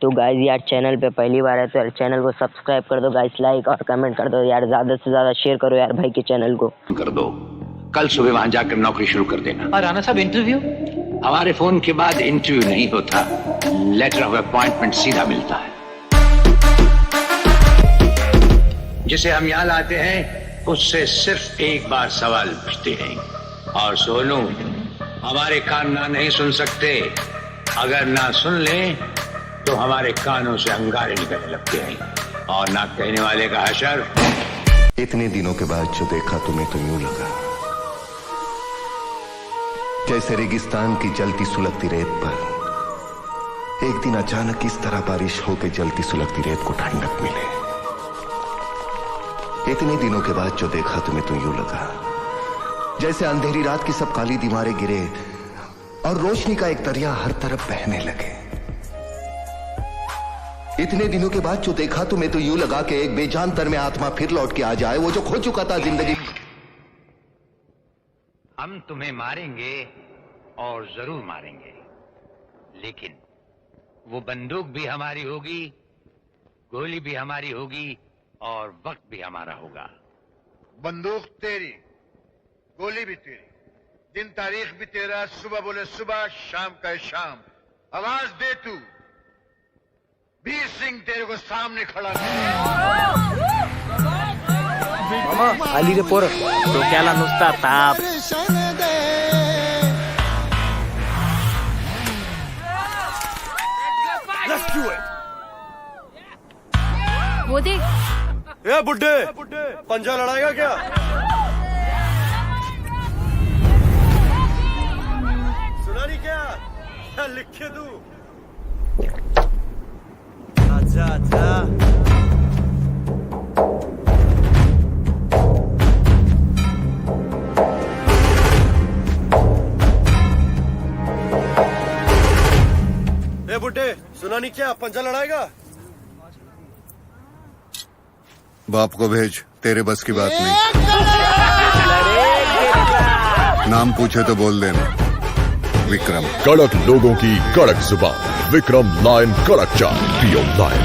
तो गाइस यार चैनल पे पहली बार है तो यार चैनल को सब्सक्राइब कर दो गाइस, लाइक और कमेंट कर दो यार, ज़्यादा से ज़्यादा शेयर करो यार भाई के चैनल को कर दो। कल सुबह वहां जाकर नौकरी शुरू कर देना। और राणा साहब इंटरव्यू? हमारे फोन के बाद इंटरव्यू नहीं होता, लेटर ऑफ अपॉइंटमेंट सीधा मिलता है। जिसे हम यहाँ लाते हैं उससे सिर्फ एक बार सवाल पूछते हैं, और सोनू हमारे कान ना नहीं सुन सकते, अगर ना सुन ले तो हमारे कानों से अंगारे निकलने लगते हैं, और ना कहने वाले का हशर। इतने दिनों के बाद जो देखा तुम्हें तो यूं लगा जैसे रेगिस्तान की जलती सुलगती रेत पर एक दिन अचानक इस तरह बारिश होकर जलती सुलगती रेत को ठंडक मिले। इतने दिनों के बाद जो देखा तुम्हें तो यूं लगा जैसे अंधेरी रात की सब काली दीवारें गिरे और रोशनी का एक दरिया हर तरफ बहने लगे। इतने दिनों के बाद जो देखा तुम्हें तो यूं लगा कि एक बेजान तर में आत्मा फिर लौट के आ जाए, वो जो खो चुका था जिंदगी। हम तुम्हें मारेंगे और जरूर मारेंगे, लेकिन वो बंदूक भी हमारी होगी, गोली भी हमारी होगी, और वक्त भी हमारा होगा। बंदूक तेरी, गोली भी तेरी, दिन तारीख भी तेरा, सुबह बोले सुबह, शाम का शाम। आवाज दे तू, वीर सिंह तेरे को सामने खड़ा कर। मामा आली रे पोर डोक्याला नुसता ताप. वो देख. ए बुड्ढे पंजा लड़ाएगा क्या? सुना नहीं क्या? लिख के तू. अच्छा अच्छा. ए बुड्ढे सुना नहीं क्या? पंजा लड़ाएगा? बाप को भेज, तेरे बस की बात नहीं. नाम पूछे तो बोल देना. विक्रम. कड़क लोगों की कड़क जुबान. विक्रम लायन कड़क चाल पियो लायन.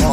No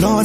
No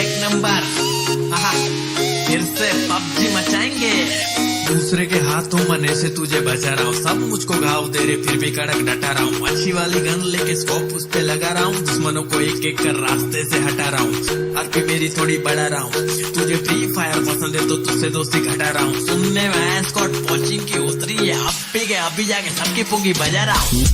एक नंबर. फिर से PUBG मचाएंगे. दूसरे के हाथों मने से तुझे बचा रहा हूँ. सब मुझको घाव दे रहे फिर भी कड़क डटा रहा हूँ. अच्छी वाली गन लेके स्कोप उस पे लगा रहा हूँ. दुश्मनों को एक एक कर रास्ते से हटा रहा हूँ. आरपी मेरी थोड़ी बढ़ा रहा हूँ. तुझे फ्री फायर पसंद है तो तुझसे दोस्ती घटा रहा हूँ. सुनने में स्कॉट वॉचिंग की उतरी है. अभी जाके सबकी पुंगी बजा रहा हूँ.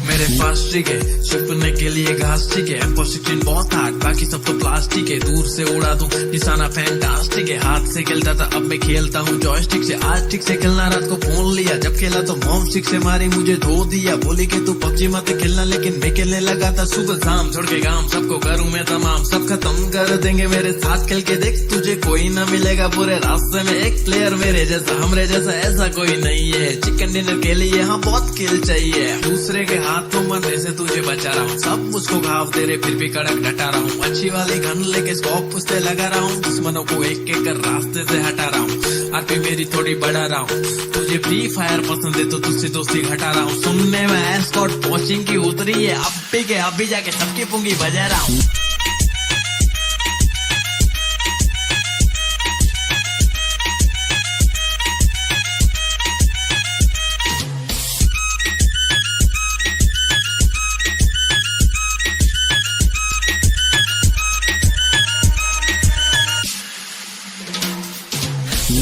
मेरे पास ठीक है छिपने के लिए घास ठीक है. M16 बहुत हार्ड बाकी सब तो प्लास्टिक है. दूर से उड़ा दूं निशाना फैंटास्टिक है. हाथ से खेलता था अब मैं खेलता हूँ जॉयस्टिक से. आज ठीक से खेलना रात को फोन लिया. जब खेला तो मॉम सिक्स से मारी मुझे धो दिया. बोली कि तू PUBG मत खेलना लेकिन मैं खेलने लगा था. सुबह शाम छोड़ के गाँव सबको करूँ मैं तमाम. सब खत्म कर देंगे मेरे साथ खेल के देख. तुझे कोई ना मिलेगा पूरे रास्ते में एक प्लेयर मेरे जैसा. हमरे जैसा ऐसा कोई नहीं है. चिकन डिनर के लिए हाँ बहुत किल चाहिए. दूसरे के हाथों मरने से तुझे बचा बचा रहा हूँ। सब मुझको घाव दे रहे फिर भी कड़क डटा रहा हूँ। अच्छी वाली गन लेके स्कोप पुछते लगा रहा हूँ। दुश्मनों को एक एक कर रास्ते से हटा रहा हूँ। आरपी मेरी थोड़ी बढ़ा रहा हूँ। तुझे फ्री फायर पसंद है तो तुझसे दोस्ती घटा रहा हूँ। सुनने में एस्कॉर्ट पहुंचिंग की उतरी है, अब भी जाके सबकी पुंगी बजा रहा हूँ।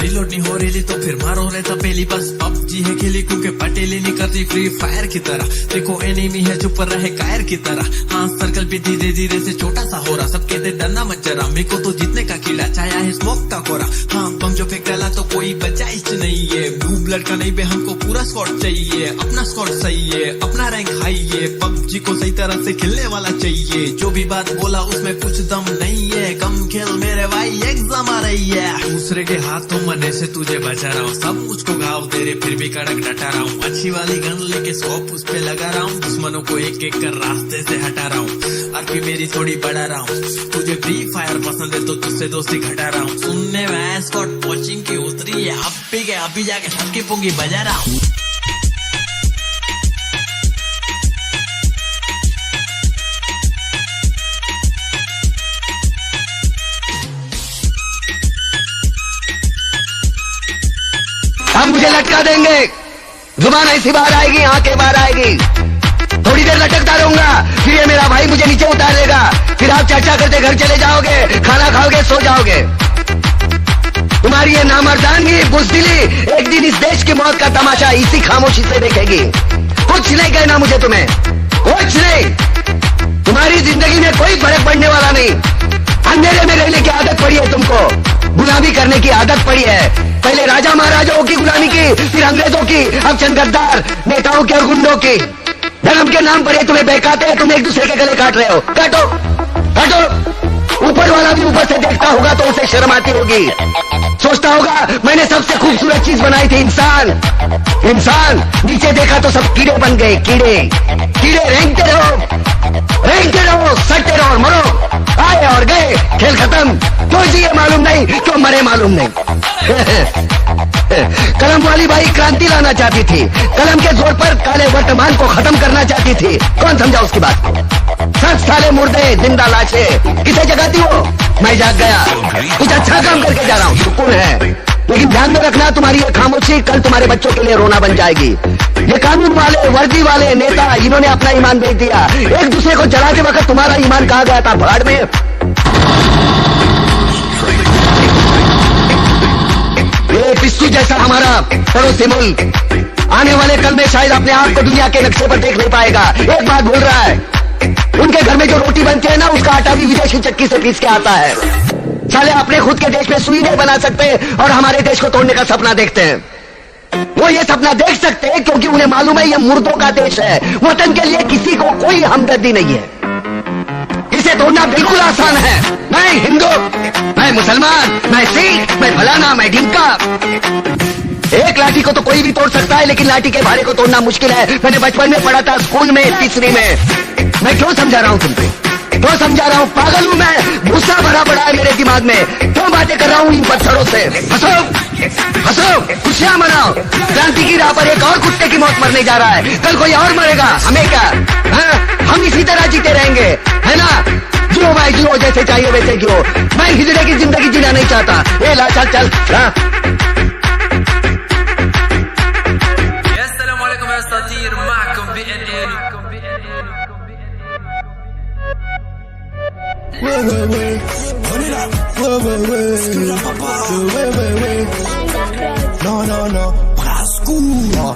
रिलोड नहीं हो रही तो फिर मारो रहता पहली बस। पबजी है खेली क्योंकि पटेली नहीं करती फ्री फायर की तरह। देखो एनिमी है चुप रहे कायर की तरह। हाँ सर्कल भी धीरे धीरे से छोटा सा हो रहा। सब कहते डरना मत जरा, मेरे को तो जीतने का कीड़ा चाया है स्मोक का कोरा। हाँ बम जो फेंक डाला तो कोई बचाइश नहीं है। ब्लू ब्लड का नहीं बे, हमको पूरा स्क्वाड चाहिए। अपना स्क्वाड सही है, अपना रैंक हाई है। पबजी को सही तरह से खेलने वाला चाहिए। जो भी बात बोला उसमें कुछ दम नहीं है। कम खेल मेरे भाई एग्जाम आ रही है। दूसरे के हाथों मरने से तुझे बचा रहा हूँ। सब मुझको घाव दे रहे फिर भी कड़क डटा रहा हूँ। अच्छी वाली गन लेके स्कोप उस पे लगा रहा हूँ। दुश्मनों को एक एक कर रास्ते से हटा रहा हूँ। आरपी मेरी थोड़ी बढ़ा रहा हूँ। तुझे फ्री फायर पसंद है तो तुझसे दोस्ती घटा रहा हूँ। सुनने में एस्कॉर्ट पहुंचिंग की उतरी है, अभी जाके सबकी पुंगी बजा रहा हूँ। अब मुझे लटका देंगे, जुबान ऐसी बाहर आएगी, आंखें बाहर आएगी। थोड़ी देर लटकता रहूंगा, फिर ये मेरा भाई मुझे नीचे उतार लेगा। फिर आप चर्चा करते घर चले जाओगे, खाना खाओगे, सो जाओगे। तुम्हारी ये नामर्दानगी, बुज़दिली एक दिन इस देश की मौत का तमाशा इसी खामोशी से देखेगी। कुछ नहीं कहना मुझे तुम्हें, कुछ नहीं। तुम्हारी जिंदगी में कोई फर्क पड़ने वाला नहीं। अंधेरे में रहने की आदत पड़ी है तुमको, गुलामी करने की आदत पड़ी है। पहले राजा महाराजाओं की गुलामी की, फिर अंग्रेजों की, अब चंद गद्दार नेताओं की और गुंडों की। धर्म के नाम पर ये तुम्हें बहकाते हैं, तुम एक दूसरे के गले काट रहे हो। काटो काटो। ऊपर वाला भी ऊपर से देखता होगा तो उसे शर्म आती होगी। सोचता होगा मैंने सबसे खूबसूरत चीज बनाई थी, इंसान। इंसान नीचे देखा तो सब कीड़े बन गए, कीड़े। कीड़े रेंगते रहो, सटते रहो, मरो। आए और गए, खेल खत्म। क्यों जिए मालूम नहीं, क्यों मरे मालूम नहीं। कलम वाली बाई क्रांति लाना चाहती थी, कलम के जोर पर काले वर्तमान को खत्म करना चाहती थी। कौन समझा उसकी बात? सब साले मुर्दे, जिंदा लाशें। किसे जगाती हो? मैं जाग गया, कुछ अच्छा काम करके जा रहा हूँ, सुकून है। लेकिन ध्यान में रखना, तुम्हारी ये खामोशी कल तुम्हारे बच्चों के लिए रोना बन जाएगी। ये कानून वाले, वर्दी वाले नेता, इन्होंने अपना ईमान बेच दिया। एक दूसरे को जलाते वक्त तुम्हारा ईमान कहाँ गया था? भाड़ में। ये पिस्सू जैसा हमारा पड़ोसी मुल्क आने वाले कल में शायद अपने आप को दुनिया के नक्शे पर देख नहीं पाएगा। एक बात भूल रहा है, उनके घर में जो रोटी बनती है ना, उसका आटा भी विदेशी चक्की से पीस के आता है। साले अपने खुद के देश में सुई नहीं बना सकते और हमारे देश को तोड़ने का सपना देखते हैं। वो ये सपना देख सकते हैं क्योंकि उन्हें मालूम है ये मुर्दों का देश है। वतन के लिए किसी को कोई हमदर्दी नहीं है। इसे तोड़ना बिल्कुल आसान है। मैं हिंदू, मैं मुसलमान, मैं सिख, मैं फलाना, मैं ढिमका। एक लाठी को तो कोई भी तोड़ सकता है, लेकिन लाठी के भारे को तोड़ना मुश्किल है। मैंने बचपन में पढ़ा था, स्कूल में, तीसरी में। मैं क्यों समझा रहा हूँ तुमको? क्यों समझा रहा हूँ? पागल हूँ मैं, गुस्सा भरा पड़ा है मेरे दिमाग में। क्यों बातें कर रहा हूँ इन पत्थरों से? हंसो, खुशियां मनाओ। क्रांति की राह पर एक और कुत्ते की मौत मरने जा रहा है, कल कोई और मरेगा। हमें क्या? हम इसी तरह जीते रहेंगे, है ना? जियो भाई जियो, जैसे चाहिए वैसे जियो। मैं हिजड़े की जिंदगी जीना नहीं चाहता। ए ला चल चल। No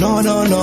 No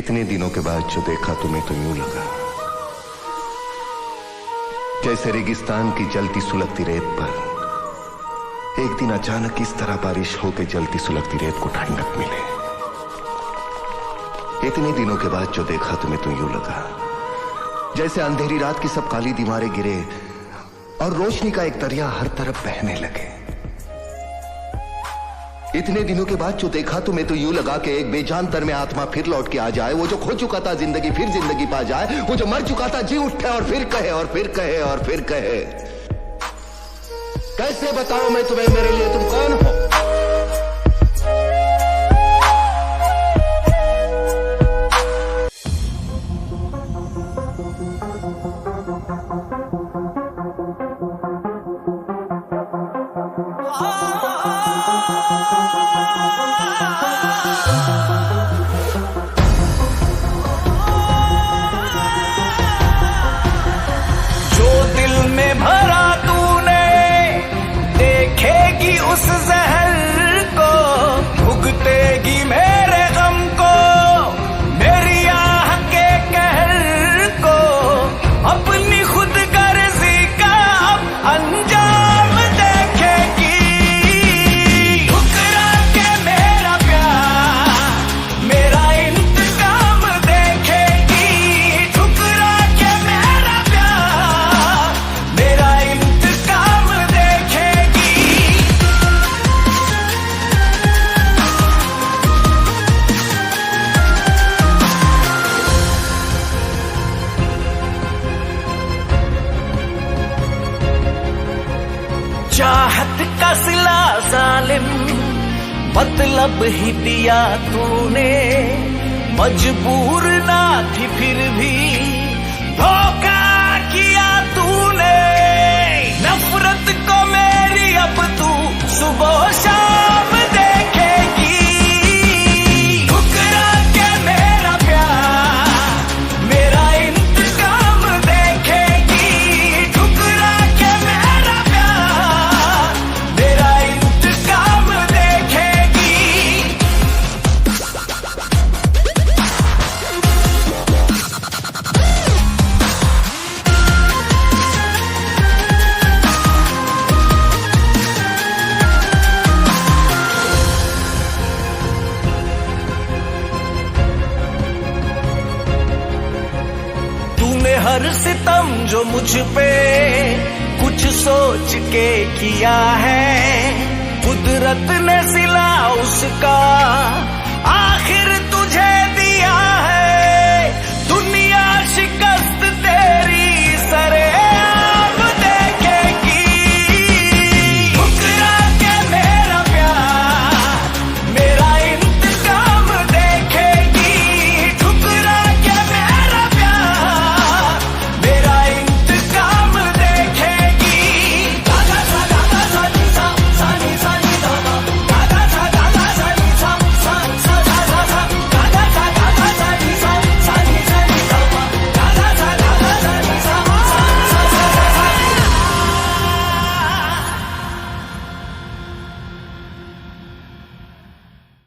इतने दिनों के बाद जो देखा तुम्हें तो यूं लगा जैसे रेगिस्तान की जलती सुलगती रेत पर एक दिन अचानक इस तरह बारिश होकर जलती सुलगती रेत को ठंडक मिले। इतने दिनों के बाद जो देखा तुम्हें तो यूं लगा जैसे अंधेरी रात की सब काली दीवारें गिरे और रोशनी का एक दरिया हर तरफ बहने लगे। इतने दिनों के बाद जो देखा तुम्हें तो यूं लगा कि एक बेजान तर में आत्मा फिर लौट के आ जाए, वो जो खो चुका था जिंदगी फिर जिंदगी पा जाए, वो जो मर चुका था जी उठे और फिर कहे और फिर कहे और फिर कहे। कैसे बताऊं मैं तुम्हें मेरे लिए तुम कौन हो? जो दिल में भरा तूने देखेगी उस जहर को, भुगतेगी मेरे गम को, मेरी आह के कहर को, अपनी खुद गर्जी का अब अंजाम देखेगी। ठुकरा के मेरा प्यार मेरा इंतकाम देखेगी। ठुकरा के मेरा प्यार मेरा इंतकाम देखेगी। चाहत का सिला जालिम मतलब ही दिया तूने, मजबूर ना थी फिर भी धोखा किया तूने। नफरत को मेरी अब तू सुबह शाम देखेगी। ठुकरा के मेरा प्यार मेरा इंतकाम देखेगी। ठुकरा के मेरा प्यार मेरा इंतकाम देखेगी। तूने हर सितम जो मुझ पे कुछ सोच के किया है, कुदरत ने सिला उसका आखिर तुझे दिया है। दुनिया शिकस्त तेरी सरेआम देखेगी। ठुकरा के मेरा प्यार मेरा इंतकाम देखेगी। ठुकरा के मेरा प्यार मेरा इंतकाम देखेगी। गागा सा गागा सा नी सा सा नी सा नी दा दा। गागा सा गागा सा नी सा सा सा सा सा सा। गागा सा गागा सा नी सा सा नी सा नी दा दा। गागा सा गागा सा नी सा सा सा सा सा सा।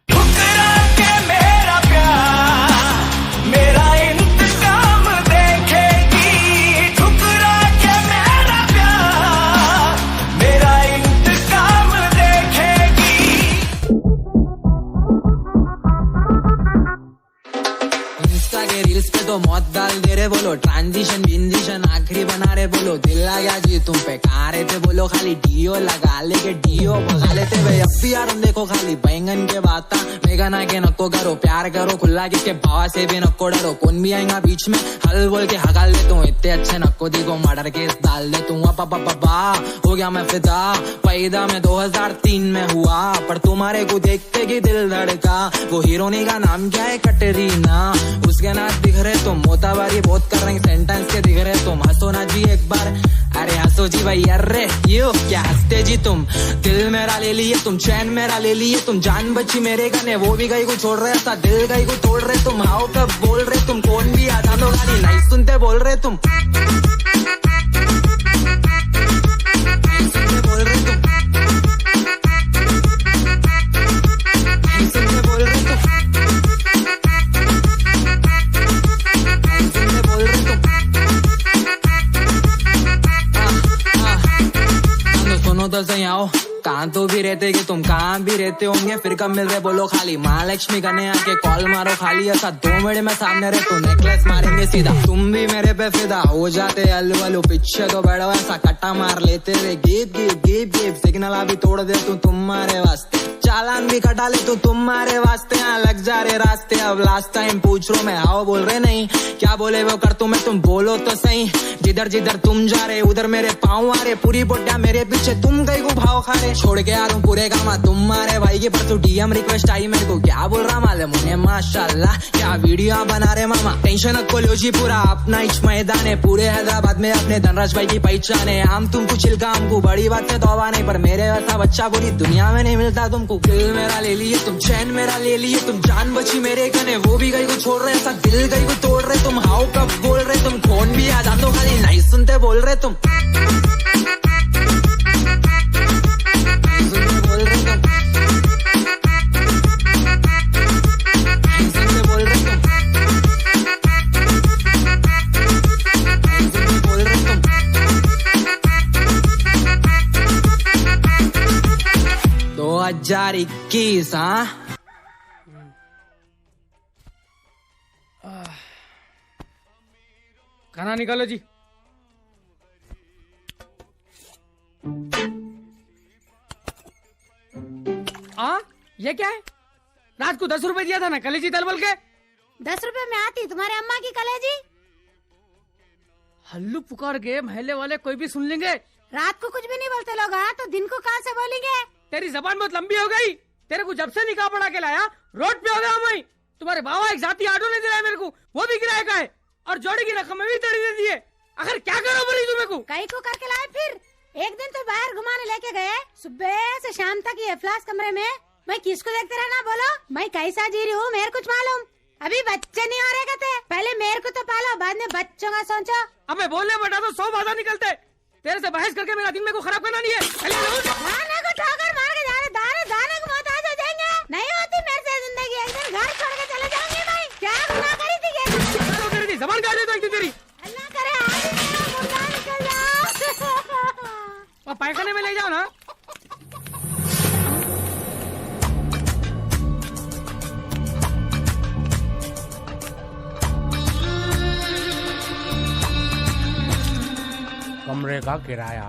ठुकरा के मेरा प्यार मेरा इंतकाम देखेगी। ठुकरा के मेरा प्यार मेरा इंतकाम देखेगी। इंस्टा के रील्स पे तो मौत डाल दे रे बोलो, ट्रांजिशन विंजिशन आखिरी बना रे बोलो, दिल लगा जी तुम पे कहा रहे थे बोलो, खाली डीओ लगा लेके डीओ भगा लेते भाई। अब भी यार हम देखो खाली बैंगन के बाता मेघना के नको करो, प्यार करो खुला किसके भावा से भी नको डरो। कौन भी आएगा बीच में हल बोल के हगाल ले तू, इतने अच्छे नको देखो मर्डर केस डाल दे तू। पापा हो गया मैं फिदा, पैदा में 2003 में हुआ, पर तुम्हारे को देखते ही दिल धड़का। वो हीरोनी का नाम क्या है? कटरीना। उसके नाच दिख रहे तुम, मोताबारी बहुत कर रहे सेंटेंस के दिख रहे तुम, हंसो नाच जी एक बार, अरे हंसो जी भाई, अरे यो क्या हंसते जी तुम, दिल मेरा ले लिए तुम, चैन मेरा ले लिए तुम, जान बची मेरे गाने वो भी गई को छोड़ रहे था, दिल गई को तोड़ रहे तुम, हाउ कब बोल रहे तुम, कौन भी आजा दो गाली नहीं सुनते बोल रहे तुम, नहीं सुनते बोल रहे तुम, नहीं सुनते बोल रहे तुम, नहीं सुनते बोल रहे तुम। सुनो तो सही आओ, कहाँ तो भी रहते कि तुम कहाँ भी रहते होंगे, फिर कब मिल रहे बोलो खाली, महालक्ष्मी करने आके कॉल मारो खाली, ऐसा 2 मिनट में सामने रहे तो नेकलेस मारेंगे सीधा, तुम भी मेरे पे फिदा हो जाते अलू अलू, पीछे तो बैठो ऐसा कट्टा मार लेते रे, गीप गीप गीप गीप, सिग्नल अभी तोड़ दे तू तुम्हारे वास्ते, चालान भी कटा ले तू तुम्हारे वास्ते, यहाँ लग जा रहे रास्ते, अब लास्ट टाइम पूछ रो मैं आओ बोल रहे नहीं, क्या बोले वो कर तुम्हें, तुम बोलो तो सही, जिधर जिधर तुम जा रहे उधर मेरे पाँव आ रहे, पूरी बोटिया मेरे पीछे तुम गई को भाव खा रहे, छोड़ के आ रहा हूँ पूरे काम तुम्हारे भाई के, परसों डीएम रिक्वेस्ट आई मेरे को, क्या बोल रहा मालूम मुझे, माशाल्लाह क्या वीडियो बना रहे मामा, टेंशन को लो जी पूरा अपना इच मैदान है, पूरे हैदराबाद में अपने धनराज भाई की पहचान है, हम तुमको छिलका हमको बड़ी बात है तौबा नहीं, पर मेरे वैसा बच्चा पूरी दुनिया में नहीं मिलता तुमको, दिल मेरा ले लिए तुम, चैन मेरा ले लिए तुम, जान बची मेरे कने वो भी गई को छोड़ रहे, ऐसा दिल गई को तोड़ रहे तुम, हाउ कब बोल रहे तुम, कौन भी आ जा दो खाली नहीं सुनते बोल रहे तुम, नहीं सुनते बोल रहे तुम, नहीं सुनते बोल रहे तुम, नहीं सुनते बोल रहे तुम, 2021 हाँ। खाना निकालो जी। ये क्या है? रात को 10 रुपए दिया था ना कलेजी दल बोल के। 10 रुपए में आती तुम्हारे अम्मा की कलेजी। हल्लू पुकार के महल्ले वाले कोई भी सुन लेंगे। रात को कुछ भी नहीं बोलते लोग, हाँ तो दिन को कहाँ से बोलेंगे? तेरी जबान बहुत लंबी हो गई। तेरे को जब से निकाह पढ़ा के लाया रोड पे हो गया मैं। तुम्हारे बाबा एक जाती ऑटो नहीं दिलाया मेरे को, वो भी किराए का है, और जोड़ी की रकम में भी तेरी दे दी है। आखिर क्या करो बोली तुम्हें को? कहीं को करके लाए फिर? एक दिन तो बाहर घुमाने लेके गए, सुबह से शाम तक ये फ्लास कमरे में मैं किसको देखते रहना बोलो? मैं कैसा जी रही हूँ मेरे कुछ मालूम? अभी बच्चे नहीं हो रहे कहते, पहले मेरे को तो पालो बाद में बच्चों का सोचो। अब मैं बोलने बटा तो 100 बाधा निकलते। तेरे से बहस करके मेरा दिन मेरे को खराब करना नहीं है। दाने को ठोकर मार के जा रहे, दाने दाने को मोहताज हो जाएंगे। नहीं होती मेरे से जिंदगी, एक दिन घर छोड़ के चले जाऊंगी भाई। क्या गुनाह करी थी? जबान काट देता हूँ तेरी। अल्लाह करे आज मुर्दा निकल जाओ। और पैखाने में ले जाओ ना। कमरे का किराया,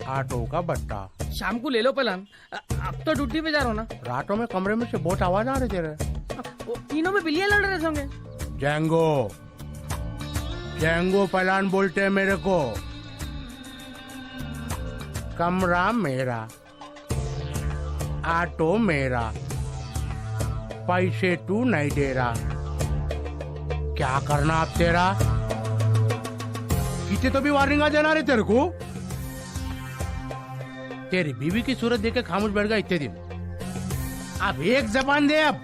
ऑटो का बट्टा, शाम को ले लो पलान। अब तो ड्यूटी पे जा रहा हूँ ना। रातों में कमरे में से बहुत आवाज आ रही तेरे। तीनों में बिल्लियाँ लड़ रहे होंगे। जैंगो जैंगो पलान बोलते हैं मेरे को। कमरा मेरा, ऑटो मेरा, पैसे तू नहीं दे रहा। क्या करना अब तेरा? इतने तो भी वार्निंग आ जाना रे तेरे को। तेरी बीवी की सूरत देख के खामोश बैठ गया इतने दिन। अब एक जबान दे, अब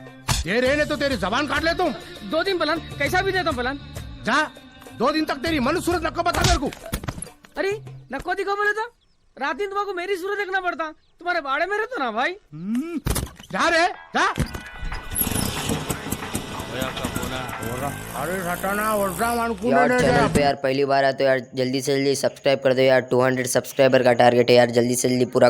दे रहे तो तेरी जबान काट ले तुम। 2 दिन पलान कैसा भी देता हूँ पलान। जा 2 दिन तक तेरी मनु सूरत नक्को बता मेरे को। अरे नक्को दिखो बोले तो रात दिन तुम्हारे मेरी सूरत देखना पड़ता। तुम्हारे बाड़े में रहते ना भाई। जा रे जा। अरे हटाना यार चैनल पे यार पहली बार आए तो यार जल्दी से जल्दी सब्सक्राइब कर दो यार। 200 सब्सक्राइबर का टारगेट है यार, जल्दी से जल्दी पूरा